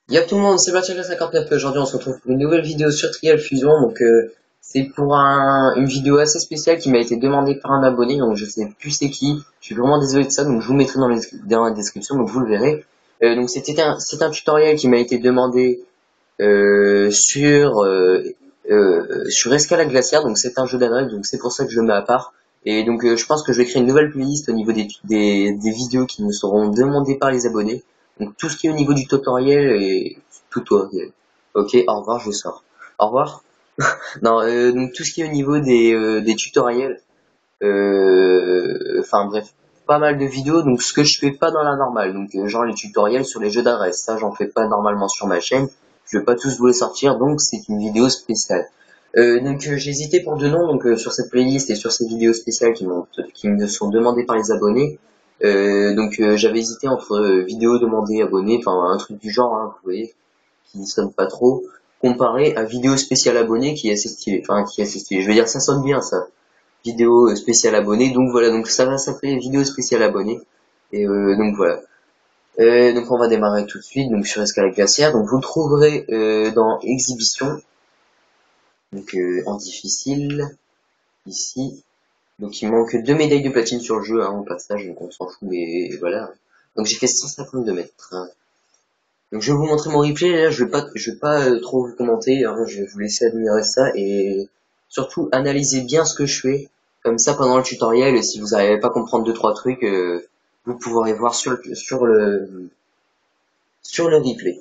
Y'a tout le monde, c'est Mathieu59. Aujourd'hui, on se retrouve pour une nouvelle vidéo sur Trial Fusion. C'est pour une vidéo assez spéciale qui m'a été demandée par un abonné. Donc, je sais plus c'est qui. Je suis vraiment désolé de ça. Donc, je vous mettrai dans la description. Donc, vous le verrez. C'est un tutoriel qui m'a été demandé sur Escalade Glaciaire. Donc, c'est un jeu d'adresse. Donc, c'est pour ça que je le mets à part. Et donc, je pense que je vais créer une nouvelle playlist au niveau des vidéos qui me seront demandées par les abonnés. Donc, tout ce qui est au niveau du tutoriel et tutoriel. Ok, au revoir, je sors. Au revoir. Non, donc tout ce qui est au niveau des tutoriels. Enfin bref, pas mal de vidéos. Donc, ce que je fais pas dans la normale. Donc, genre les tutoriels sur les jeux d'adresse. Ça, j'en fais pas normalement sur ma chaîne. Je vais pas tous vous les sortir. Donc, c'est une vidéo spéciale. J'ai hésité pour deux noms sur cette playlist et sur ces vidéos spéciales qui me sont demandées par les abonnés. J'avais hésité entre vidéos demandées abonnés, enfin un truc du genre, hein, vous voyez, qui sonne pas trop, comparé à vidéo spéciale abonnée qui est assez stylé, enfin qui est assez stylé. Je veux dire, ça sonne bien ça, vidéo spéciale abonnée. Donc voilà, donc ça va s'appeler vidéo spéciale abonnée. Donc voilà. Donc on va démarrer tout de suite donc sur Escalade Glaciaire. Donc vous le trouverez dans Exhibition, en difficile ici. Donc il manque deux médailles de platine sur le jeu, hein, au passage, donc on s'en fout, mais voilà. Donc j'ai fait 152 mètres. Donc je vais vous montrer mon replay, là je vais pas trop vous commenter, hein, je vais vous laisser admirer ça et surtout analyser bien ce que je fais. Comme ça pendant le tutoriel, si vous n'arrivez pas à comprendre deux trois trucs, vous pourrez voir sur le replay.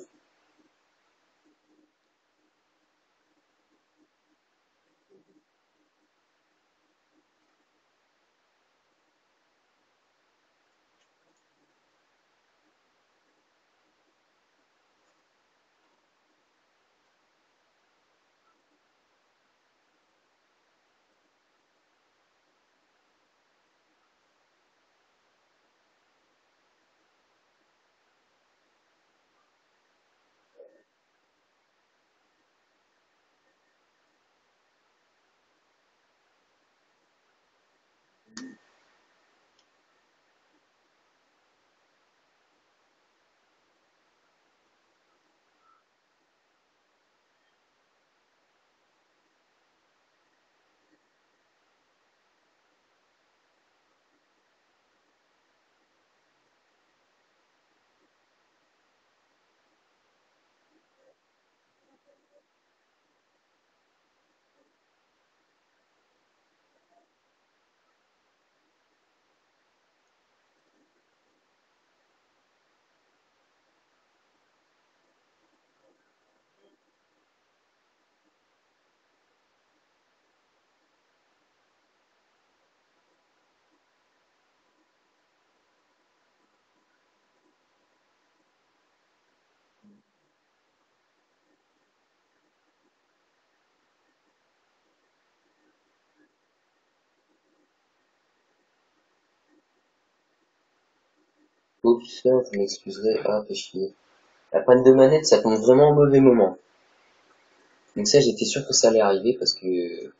Oups, vous m'excuserez, ah fait chier. La panne de manette, ça tombe vraiment au mauvais moment. Donc ça, j'étais sûr que ça allait arriver parce que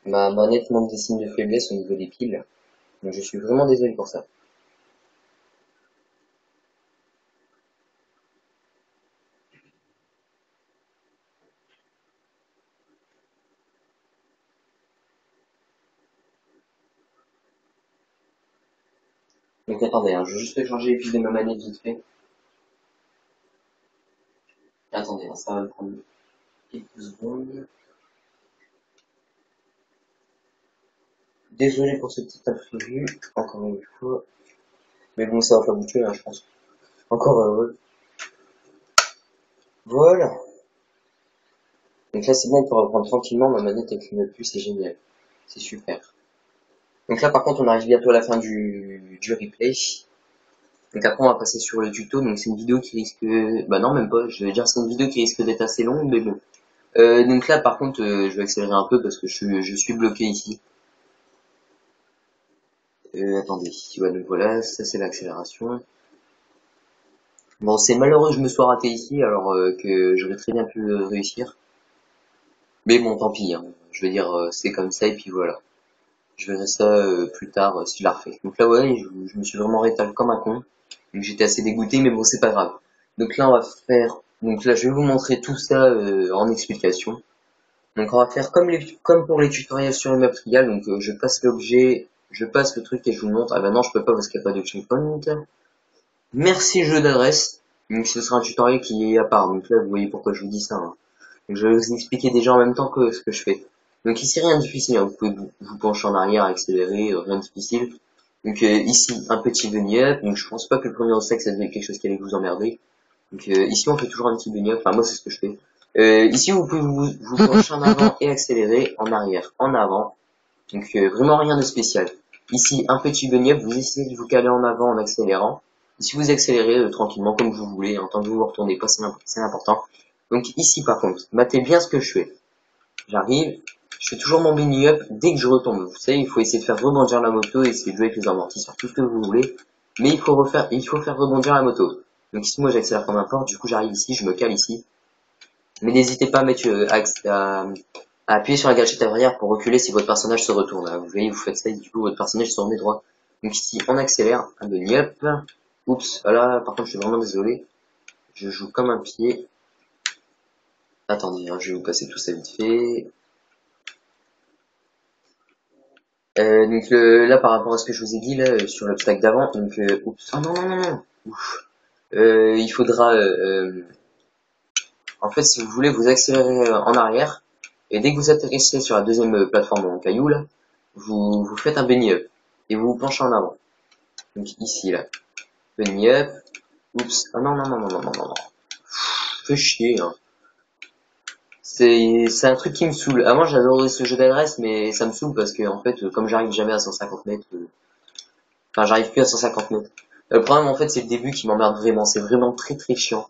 ma manette montre des signes de faiblesse au niveau des piles. Donc je suis vraiment désolé pour ça. Donc attendez, hein, je vais juste changer les piles de ma manette vite fait. Attendez, hein, ça va me prendre quelques secondes. Désolé pour ce petit imprévu, encore une fois. Mais bon, ça va pas vous tuer, hein, je pense. Encore heureux. Voilà. Donc là, c'est bon, on peut reprendre tranquillement. Ma manette, elle clignote plus, c'est génial. C'est super. Donc là, par contre, on arrive bientôt à la fin du replay. Donc après, on va passer sur le tuto. Donc c'est une vidéo qui risque... Bah non, même pas. Je vais dire c'est une vidéo qui risque d'être assez longue, mais bon. Donc là, par contre, je vais accélérer un peu parce que je suis bloqué ici. Attendez. Ouais, donc voilà, ça c'est l'accélération. Bon, c'est malheureux que je me sois raté ici, alors que j'aurais très bien pu réussir. Mais bon, tant pis, hein. Je veux dire, c'est comme ça, et puis voilà. Je verrai ça plus tard si je la refais. Donc là, ouais, je me suis vraiment rétalé comme un con. Donc j'étais assez dégoûté, mais bon, c'est pas grave. Donc là, on va faire, donc là, je vais vous montrer tout ça en explication. Donc on va faire comme pour les tutoriels sur le Matrial, donc je passe l'objet, je passe le truc et je vous montre. Ah bah non, je peux pas parce qu'il n'y a pas de checkpoint. Merci jeu d'adresse. Donc ce sera un tutoriel qui est à part. Donc là, vous voyez pourquoi je vous dis ça, hein. Donc, je vais vous expliquer déjà en même temps que ce que je fais. Donc ici, rien de difficile, hein. Vous pouvez vous pencher en arrière, accélérer, rien de difficile. Donc ici, un petit bunny up. Donc je pense pas que le premier obstacle, ça devait être quelque chose qui allait vous emmerder. Donc ici, on fait toujours un petit bunny up. Enfin, moi, c'est ce que je fais. Ici, vous pouvez vous pencher en avant et accélérer, en arrière, en avant. Donc vraiment rien de spécial. Ici, un petit bunny up, vous essayez de vous caler en avant en accélérant. Si vous accélérez tranquillement comme vous voulez, en tant que vous ne retournez pas, c'est important. Donc ici par contre, matez bien ce que je fais. J'arrive, je fais toujours mon bunny up dès que je retombe. Vous savez, il faut essayer de faire rebondir la moto, essayer de jouer avec les amortisseurs, tout ce que vous voulez. Mais il faut faire rebondir la moto. Donc ici, moi j'accélère comme un porte, du coup j'arrive ici, je me cale ici. Mais n'hésitez pas à mettre à appuyer sur la gâchette arrière pour reculer si votre personnage se retourne. Là, vous voyez, vous faites ça et du coup votre personnage se remet droit. Donc ici, on accélère, un bunny up. Oups, là, par contre, je suis vraiment désolé. Je joue comme un pied. Attendez, hein, je vais vous passer tout ça vite fait. Donc là, par rapport à ce que je vous ai dit là sur l'obstacle d'avant, donc oups, oh non non non non, ouf. Il faudra, en fait, si vous voulez, vous accélérer en arrière et dès que vous atterrissez sur la deuxième plateforme en caillou là, vous faites un bunny up et vous vous penchez en avant. Donc ici là, bunny up. Oups, ah non non non non non non non non. Fais chier hein. C'est un truc qui me saoule. Avant j'adorais ce jeu d'adresse mais ça me saoule parce que en fait comme j'arrive jamais à 150 mètres, enfin j'arrive plus à 150 mètres. Le problème en fait c'est le début qui m'emmerde vraiment, c'est vraiment très très chiant.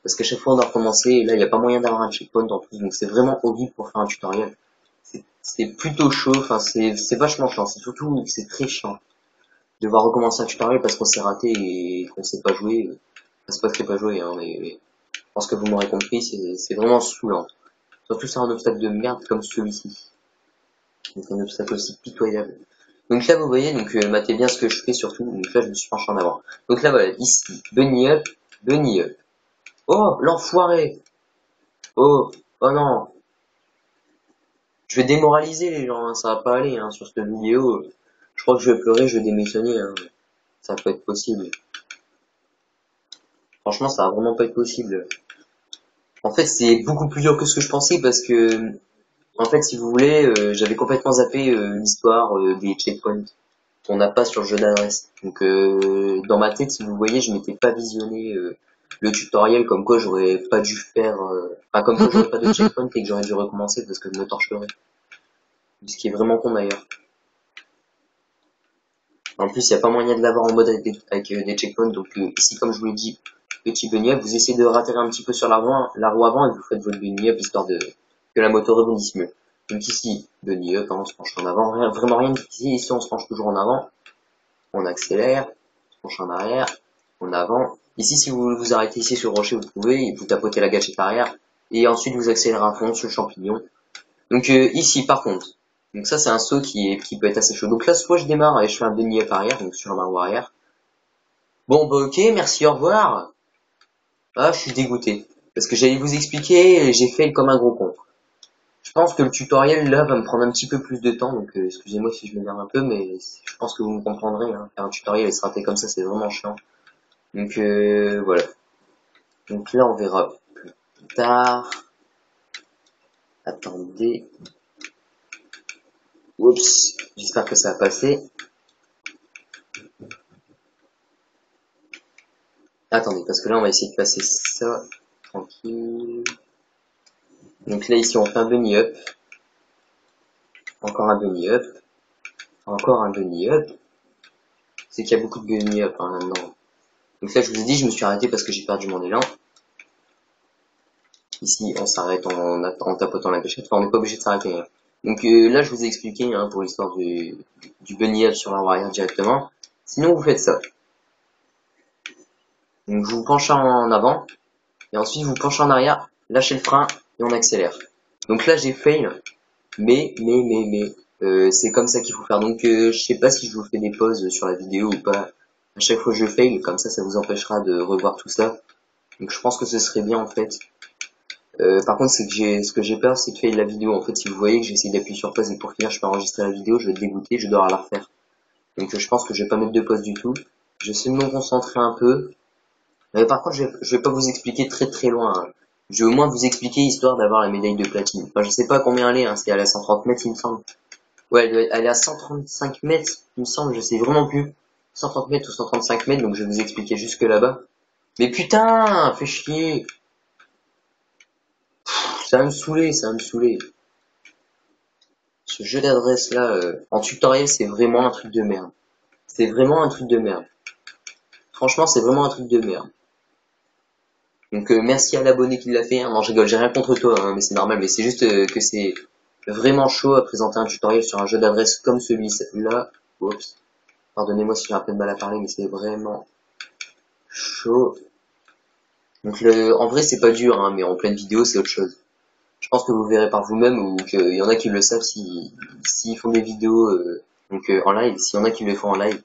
Parce qu'à chaque fois on doit recommencer et là il n'y a pas moyen d'avoir un checkpoint en plus donc c'est vraiment horrible pour faire un tutoriel. C'est plutôt chaud, enfin c'est vachement chiant, c'est surtout que c'est très chiant. Devoir recommencer un tutoriel parce qu'on s'est raté et qu'on sait pas jouer. Enfin, c'est pas que c'est pas joué hein mais je pense que vous m'aurez compris, c'est vraiment saoulant. Surtout sur un obstacle de merde comme celui-ci. Donc un obstacle aussi pitoyable. Donc là vous voyez, donc matez bien ce que je fais surtout. Donc là je me suis penché en avant. Donc là voilà, ici, bunny up, bunny up. Oh, l'enfoiré. Oh, oh non. Je vais démoraliser les gens, hein, ça va pas aller hein, sur cette vidéo. Je crois que je vais pleurer, je vais démissionner. Hein. Ça va pas être possible. Franchement, ça va vraiment pas être possible. En fait, c'est beaucoup plus dur que ce que je pensais parce que, en fait, si vous voulez, j'avais complètement zappé l'histoire des checkpoints qu'on n'a pas sur le jeu d'adresse. Donc, dans ma tête, si vous voyez, je m'étais pas visionné le tutoriel comme quoi j'aurais pas dû faire, enfin comme quoi j'aurais pas de checkpoint et que j'aurais dû recommencer parce que je me torcherais. Ce qui est vraiment con d'ailleurs. En plus, il n'y a pas moyen de l'avoir en mode avec des checkpoints. Donc ici, comme je vous l'ai dit, petit bunny up, vous essayez de ratterrir un petit peu sur la roue avant et vous faites votre bunny up histoire de que la moto rebondisse mieux. Donc ici, bunny up, hein, on se penche en avant, vraiment rien de difficile. Ici, on se penche toujours en avant, on accélère, on se penche en arrière, en avant. Ici, si vous vous arrêtez ici sur le rocher, vous pouvez, et vous tapotez la gâchette arrière, et ensuite vous accélérez à fond sur le champignon. Donc ici, par contre, donc ça c'est un saut qui peut être assez chaud. Donc là, soit je démarre et je fais un bunny up arrière, donc sur ma roue arrière. Bon bah ok, merci, au revoir. Ah, je suis dégoûté. Parce que j'allais vous expliquer, et j'ai fail comme un gros con. Je pense que le tutoriel là va me prendre un petit peu plus de temps, donc excusez-moi si je m'énerve un peu, mais je pense que vous me comprendrez. Hein. Faire un tutoriel et se rater comme ça, c'est vraiment chiant. Donc voilà. Donc là, on verra plus tard. Attendez. Oups, j'espère que ça va passer. Attendez, parce que là, on va essayer de passer ça tranquille. Donc là, ici, on fait un bunny up. Encore un bunny up. Encore un bunny up. C'est qu'il y a beaucoup de bunny up hein, là-dedans. Donc là, je vous ai dit, je me suis arrêté parce que j'ai perdu mon élan. Ici, on s'arrête en tapotant la gâchette. Enfin, on n'est pas obligé de s'arrêter. Hein. Donc là, je vous ai expliqué hein, pour l'histoire du bunny up sur la roue arrière directement. Sinon, vous faites ça. Donc vous penchez en avant. Et ensuite, vous penchez en arrière, lâchez le frein et on accélère. Donc là, j'ai fail. Mais, c'est comme ça qu'il faut faire. Donc, je sais pas si je vous fais des pauses sur la vidéo ou pas. À chaque fois, je fail. Comme ça vous empêchera de revoir tout ça. Donc je pense que ce serait bien en fait. Par contre, ce que j'ai peur, c'est de faire la vidéo. En fait, si vous voyez que j'essaie d'appuyer sur pause et pour finir, je peux enregistrer la vidéo, je vais être dégoûté, je dois la refaire. Donc je pense que je vais pas mettre de pause du tout. J'essaie de me concentrer un peu. Mais par contre, je vais pas vous expliquer très très loin, hein. Je vais au moins vous expliquer histoire d'avoir la médaille de platine. Enfin, je sais pas combien elle est, hein, c'est à la 130 mètres, il me semble. Ouais, elle est à 135 mètres, il me semble, je sais vraiment plus. 130 mètres ou 135 mètres, donc je vais vous expliquer jusque là-bas. Mais putain, fais chier. Ça va me saouler, ça va me saouler. Ce jeu d'adresse là, en tutoriel, c'est vraiment un truc de merde. C'est vraiment un truc de merde. Franchement, c'est vraiment un truc de merde. Donc merci à l'abonné qui l'a fait, hein. Non, je rigole, j'ai rien contre toi, hein, mais c'est normal, mais c'est juste que c'est vraiment chaud à présenter un tutoriel sur un jeu d'adresse comme celui-là. Oups. Pardonnez-moi si j'ai un peu de mal à parler, mais c'est vraiment chaud. Donc en vrai c'est pas dur, hein, mais en pleine vidéo c'est autre chose. Je pense que vous verrez par vous-même ou qu'il y en a qui le savent s'ils font des vidéos en live, s'il y en a qui le font en live,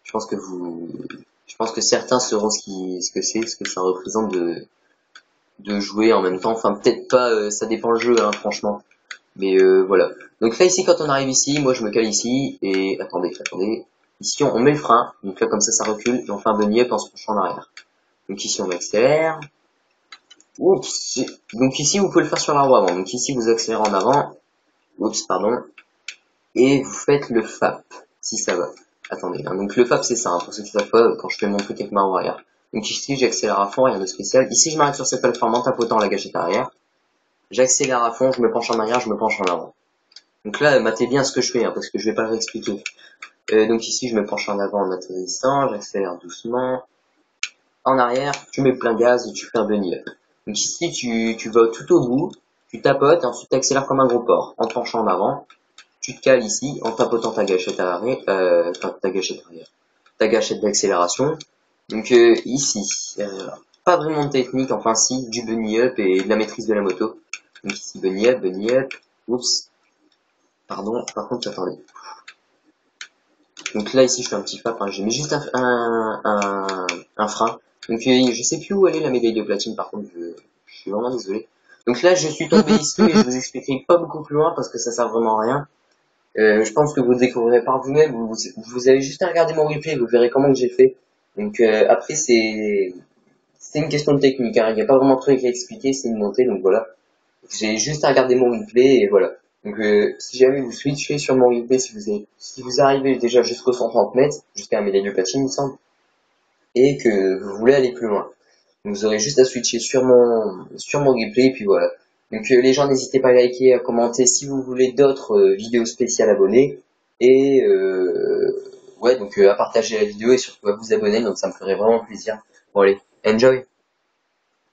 je pense que je pense que certains sauront ce que c'est, ce que ça représente de jouer en même temps. Enfin peut-être pas, ça dépend le jeu, hein, franchement. Mais voilà. Donc là ici quand on arrive ici, moi je me cale ici et attendez. Ici on met le frein, donc là comme ça recule et on fait un bunny up en se penchant en arrière. Donc ici on accélère. Oups. Donc ici vous pouvez le faire sur la roue avant. Donc ici vous accélérez en avant. Oups, pardon. Et vous faites le FAP, si ça va. Attendez, hein. Donc le FAP c'est ça, hein, pour ceux qui savent pas, quand je fais mon truc avec ma roue arrière. Donc ici j'accélère à fond, rien de spécial. Ici je m'arrête sur cette plateforme en tapotant la gâchette arrière. J'accélère à fond, je me penche en arrière, je me penche en avant. Donc là, matez bien ce que je fais, hein, parce que je vais pas le réexpliquer. Donc ici je me penche en avant en atterrissant, j'accélère doucement. En arrière, tu mets plein gaz et tu fais un bunny up. Donc ici tu vas tout au bout, tu tapotes et ensuite tu accélères comme un gros porc en te penchant en avant. Tu te cales ici en tapotant ta gâchette arrière, ta gâchette d'accélération. Donc ici, pas vraiment de technique, enfin si, du bunny up et de la maîtrise de la moto. Donc ici bunny up, oups, pardon, par contre attendez. Donc là ici je fais un petit fap, hein, j'ai mis juste un frein. Donc je sais plus où elle est la médaille de platine par contre, je suis vraiment désolé. Donc là je suis tombé ici et je vous expliquerai pas beaucoup plus loin parce que ça sert vraiment à rien. Je pense que vous le découvrirez par vous-même, vous avez juste à regarder mon replay, vous verrez comment que j'ai fait. Donc après c'est une question de technique, hein. Il n'y a pas vraiment de truc à expliquer, c'est une montée, donc voilà. J'ai juste à regarder mon replay et voilà. Donc si jamais vous switchez sur mon replay, si vous arrivez déjà jusqu'au 130 mètres, jusqu'à un médaille de platine il me semble, et que vous voulez aller plus loin. Donc vous aurez juste à switcher sur mon replay et puis voilà. Donc les gens n'hésitez pas à liker, à commenter si vous voulez d'autres vidéos spéciales abonnés et ouais donc à partager la vidéo et surtout à vous abonner, donc ça me ferait vraiment plaisir. Bon allez, enjoy.